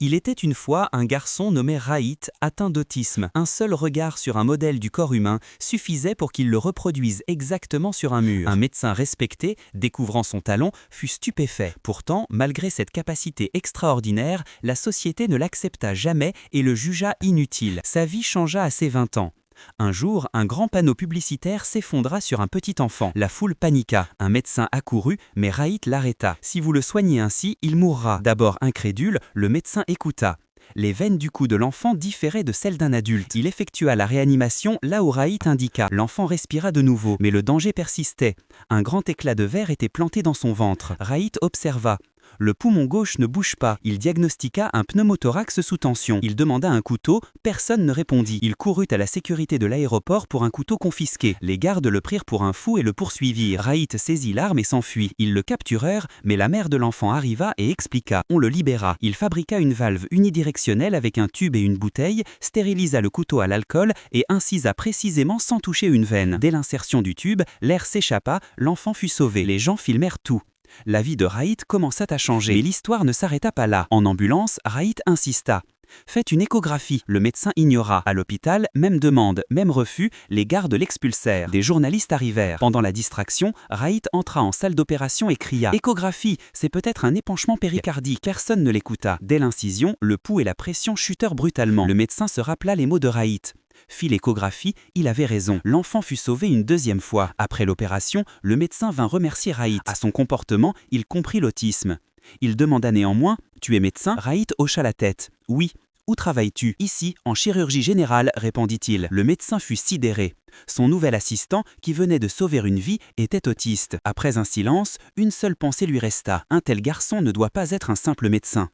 Il était une fois un garçon nommé Raït, atteint d'autisme. Un seul regard sur un modèle du corps humain suffisait pour qu'il le reproduise exactement sur un mur. Un médecin respecté, découvrant son talent, fut stupéfait. Pourtant, malgré cette capacité extraordinaire, la société ne l'accepta jamais et le jugea inutile. Sa vie changea à ses 20 ans. Un jour, un grand panneau publicitaire s'effondra sur un petit enfant. La foule paniqua. Un médecin accourut, mais Raït l'arrêta. « Si vous le soignez ainsi, il mourra. » D'abord incrédule, le médecin écouta. Les veines du cou de l'enfant différaient de celles d'un adulte. Il effectua la réanimation là où Raït indiqua. L'enfant respira de nouveau, mais le danger persistait. Un grand éclat de verre était planté dans son ventre. Raït observa. Le poumon gauche ne bouge pas. Il diagnostiqua un pneumothorax sous tension. Il demanda un couteau, personne ne répondit. Il courut à la sécurité de l'aéroport pour un couteau confisqué. Les gardes le prirent pour un fou et le poursuivirent. Raït saisit l'arme et s'enfuit. Ils le capturèrent, mais la mère de l'enfant arriva et expliqua. On le libéra. Il fabriqua une valve unidirectionnelle avec un tube et une bouteille, stérilisa le couteau à l'alcool et incisa précisément sans toucher une veine. Dès l'insertion du tube, l'air s'échappa, l'enfant fut sauvé. Les gens filmèrent tout. La vie de Raït commença à changer, mais l'histoire ne s'arrêta pas là. En ambulance, Raït insista. « Faites une échographie ». Le médecin ignora. À l'hôpital, même demande, même refus, les gardes l'expulsèrent. Des journalistes arrivèrent. Pendant la distraction, Raït entra en salle d'opération et cria « Échographie, c'est peut-être un épanchement péricardique ». Personne ne l'écouta. Dès l'incision, le pouls et la pression chutèrent brutalement. Le médecin se rappela les mots de Raït. Fit l'échographie, il avait raison. L'enfant fut sauvé une deuxième fois. Après l'opération, le médecin vint remercier Raït. À son comportement, il comprit l'autisme. Il demanda néanmoins « Tu es médecin ?» Raït hocha la tête. « Oui. » « Où travailles-tu ?»« Ici, en chirurgie générale, répondit-il. Le médecin fut sidéré. Son nouvel assistant, qui venait de sauver une vie, était autiste. Après un silence, une seule pensée lui resta. Un tel garçon ne doit pas être un simple médecin.